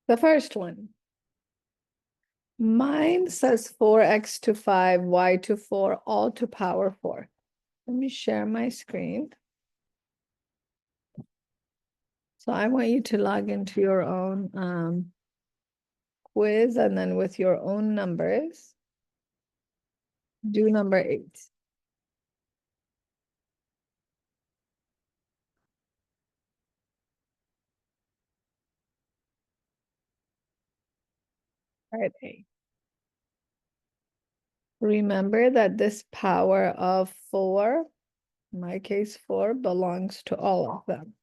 The first one. Mine says 4x to 5, y to 4, all to power 4. Let me share my screen. So I want you to log into your own quiz, and then with your own numbers, do number 8. Part A. Remember that this power of 4, in my case 4, belongs to all of them.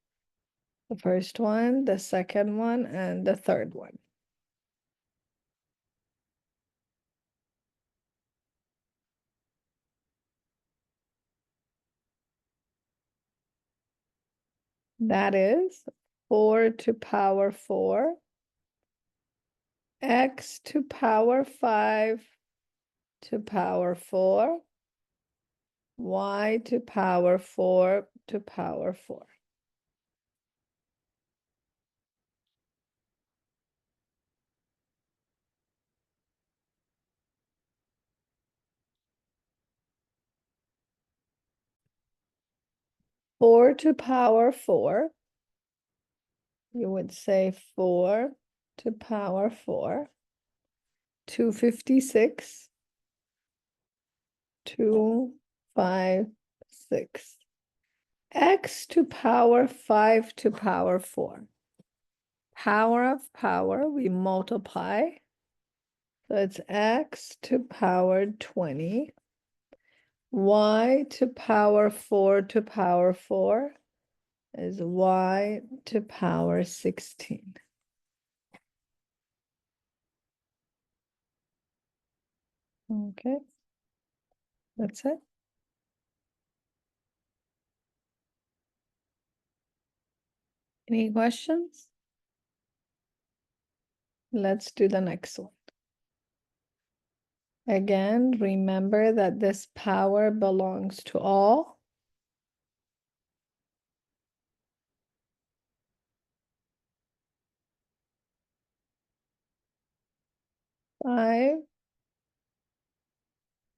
The first one, the second one, and the third one. That is 4 to power 4, x to power 5 to power 4, y to power 4 to power 4. Four to power 4, you would say 4 to power 4, 256, 256. X to power 5 to power 4. Power of power, we multiply. So it's x to power 20. Y to power 4 to power 4 is y to power 16. Okay, that's it. Any questions? Let's do the next one. Again, remember that this power belongs to all. Five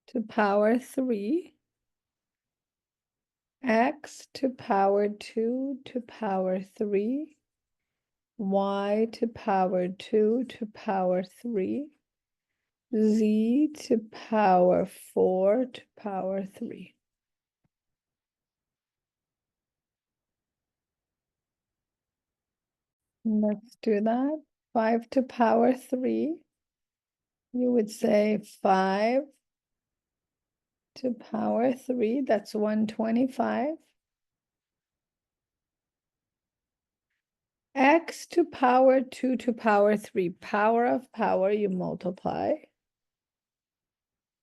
to power 3, x to power 2 to power 3, y to power 2 to power 3, z to power 4 to power 3. Let's do that. 5 to power 3, you would say 5 to power 3, that's 125. X to power 2 to power 3, power of power, you multiply.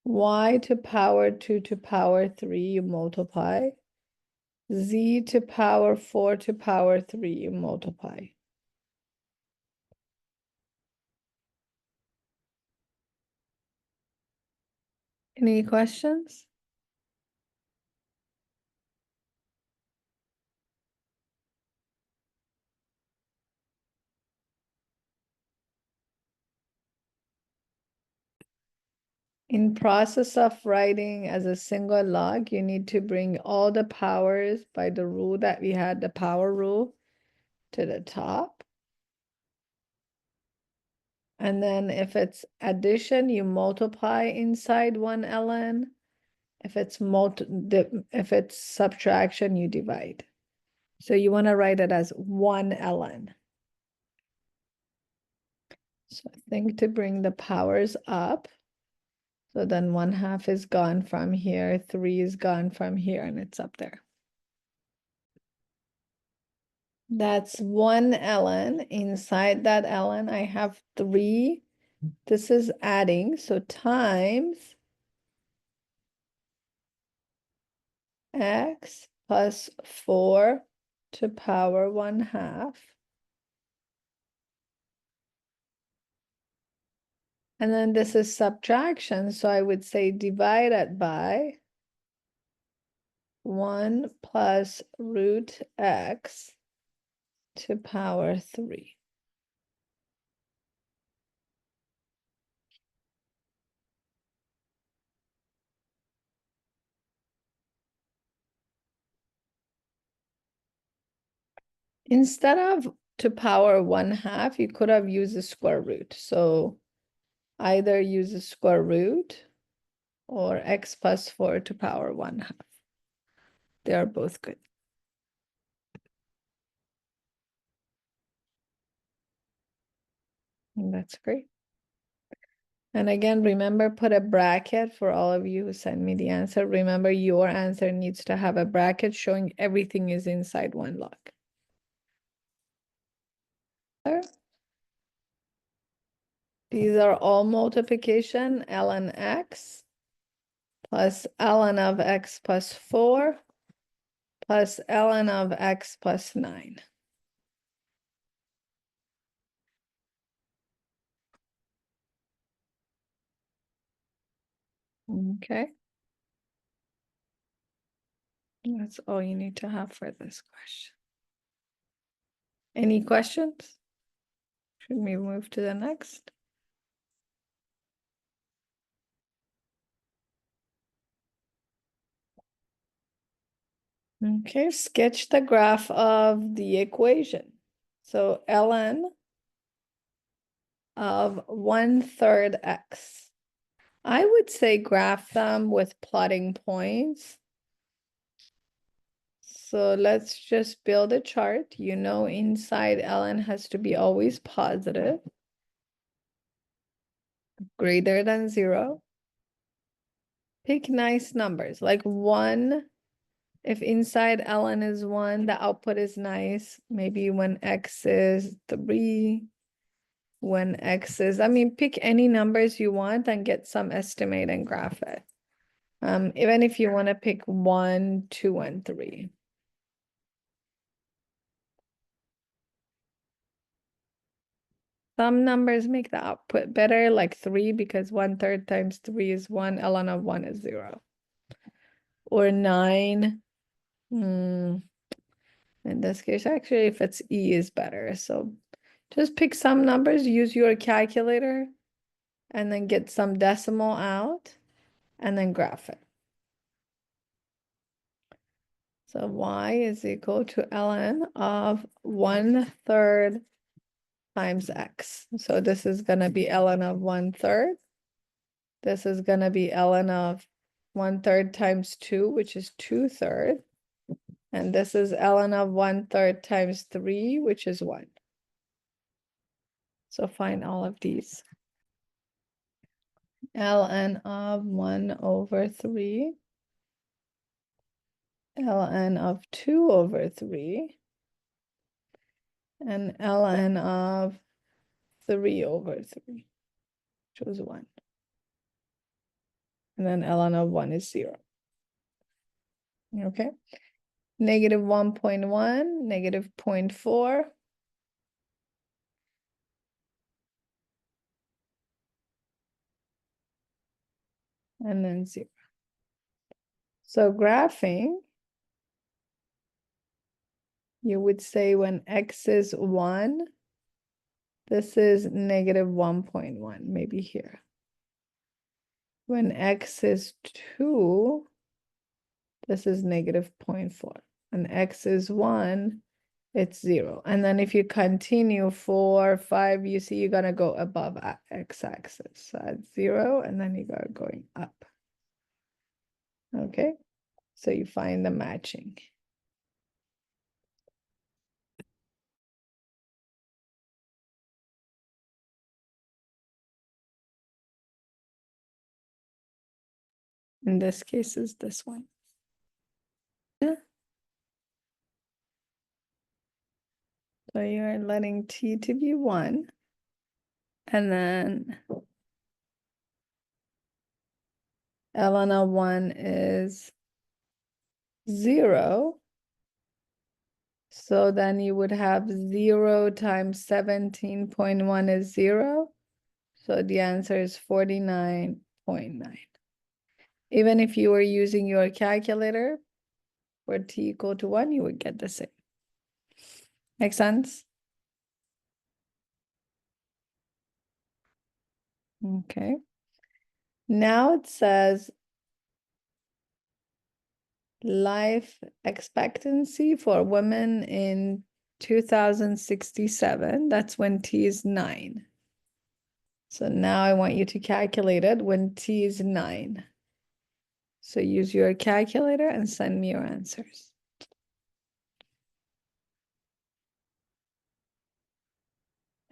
Y to power 2 to power 3, you multiply. Z to power 4 to power 3, you multiply. Any questions? In process of writing as a single log, you need to bring all the powers by the rule that we had, the power rule, to the top. And then if it's addition, you multiply inside one ln. If it's subtraction, you divide. So you want to write it as 1 ln. So I think to bring the powers up. So then 1/2 is gone from here, 3 is gone from here, and it's up there. That's 1 ln. Inside that ln, I have 3. This is adding, so times x plus 4 to power 1/2. And then this is subtraction, so I would say divide it by 1 plus root x to power 3. Instead of to power 1/2, you could have used the square root. So either use the square root or x plus 4 to power 1/2. They are both good. And that's great. And again, remember, put a bracket for all of you who send me the answer. Remember, your answer needs to have a bracket showing everything is inside one log. These are all multiplication, ln x plus ln of x plus 4 plus ln of x plus 9. Okay. That's all you need to have for this question. Any questions? Should we move to the next? Okay, sketch the graph of the equation. So ln of 1/3 x. I would say graph them with plotting points. So let's just build a chart. You know, inside ln has to be always positive, greater than 0. Pick nice numbers, like 1. If inside ln is 1, the output is nice. Maybe when x is 3, when x is, I mean, pick any numbers you want and get some estimate and graph it. Even if you want to pick 1, 2, and 3. Some numbers make the output better, like 3, because 1/3 times 3 is 1, ln of 1 is 0. Or 9. In this case, actually, if it's e is better. So just pick some numbers, use your calculator, and then get some decimal out, and then graph it. So y is equal to ln of 1/3 times x. So this is going to be ln of 1/3. This is going to be ln of 1/3 times 2, which is 2/3. And this is ln of 1/3 times 3, which is 1. So find all of these. Ln of 1/3. Ln of 2/3. And ln of 3/3, which was 1. And then ln of 1 is 0. Okay. Negative 1.1, negative 0.4. And then 0. So graphing, you would say when x is 1, this is negative 1.1, maybe here. When x is 2, this is negative 0.4. When x is 1, it's 0. And then if you continue 4, 5, you see you're going to go above x-axis. So at 0, and then you go going up. Okay, so you find the matching. In this case is this one. Yeah. So you're letting t to be 1. And then ln of 1 is 0. So then you would have 0 times 17.1 is 0. So the answer is 49.9. Even if you were using your calculator for t equal to 1, you would get the same. Make sense? Okay. Now it says life expectancy for women in 2067. That's when t is 9. So now I want you to calculate it when t is 9. So use your calculator and send me your answers.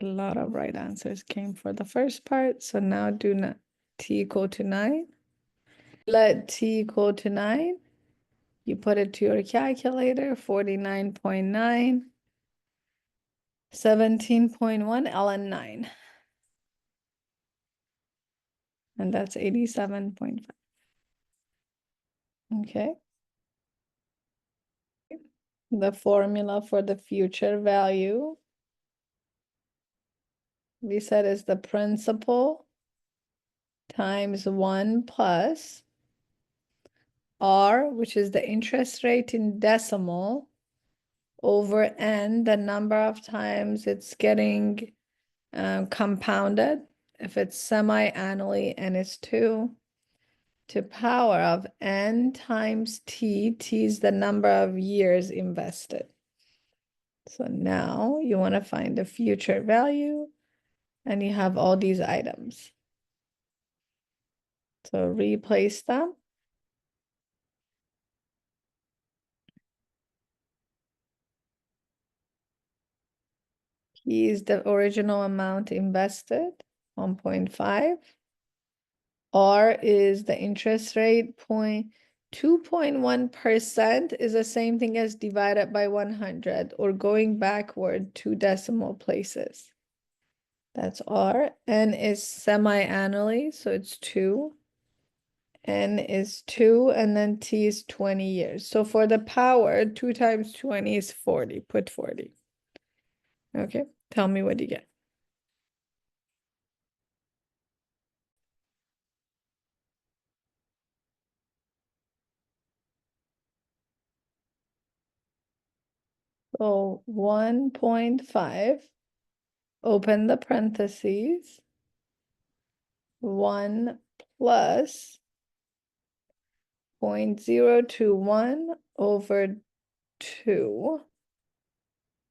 A lot of right answers came for the first part. So now do not t equal to 9. Let t equal to 9. You put it to your calculator, 49.9, 17.1, ln 9. And that's 87.5. Okay. The formula for the future value, we said, is the principal times 1 plus R, which is the interest rate in decimal, over N, the number of times it's getting compounded. If it's semi-annually, N is 2, to power of N times T. T is the number of years invested. So now you want to find the future value, and you have all these items. So replace them. P is the original amount invested, 1.5. R is the interest rate, 2.1% is the same thing as divided by 100, or going backward 2 decimal places. That's R. N is semi-annually, so it's 2. N is 2, and then T is 20 years. So for the power, 2 times 20 is 40. Put 40. Okay, tell me what you get. So 1.5, open the parentheses, 1 plus 0.021 over 2,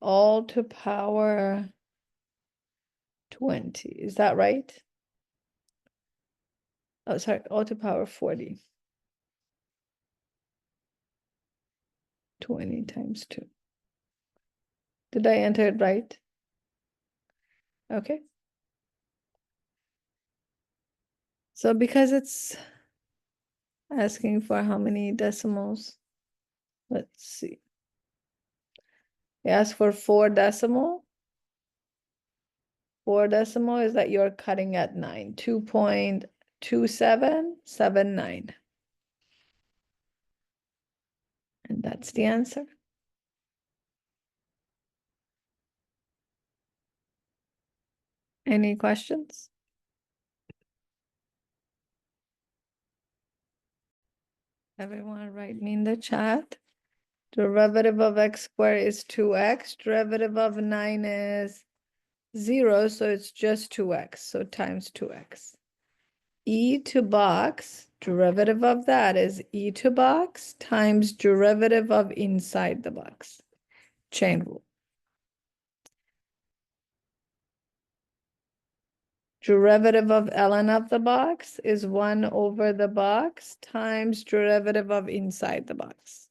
all to power 20. Is that right? Oh, sorry, all to power 40. 20 times 2. Did I enter it right? Okay. So because it's asking for how many decimals, let's see. It asks for 4 decimal. 4 decimal is that you're cutting at 9, 2.2779. And that's the answer. Any questions? Everyone write me in the chat. Derivative of x squared is 2x. Derivative of 9 is 0, so it's just 2x, so times 2x. E to box, derivative of that is e to box times derivative of inside the box. Chain rule. Derivative of ln of the box is 1 over the box times derivative of inside the box.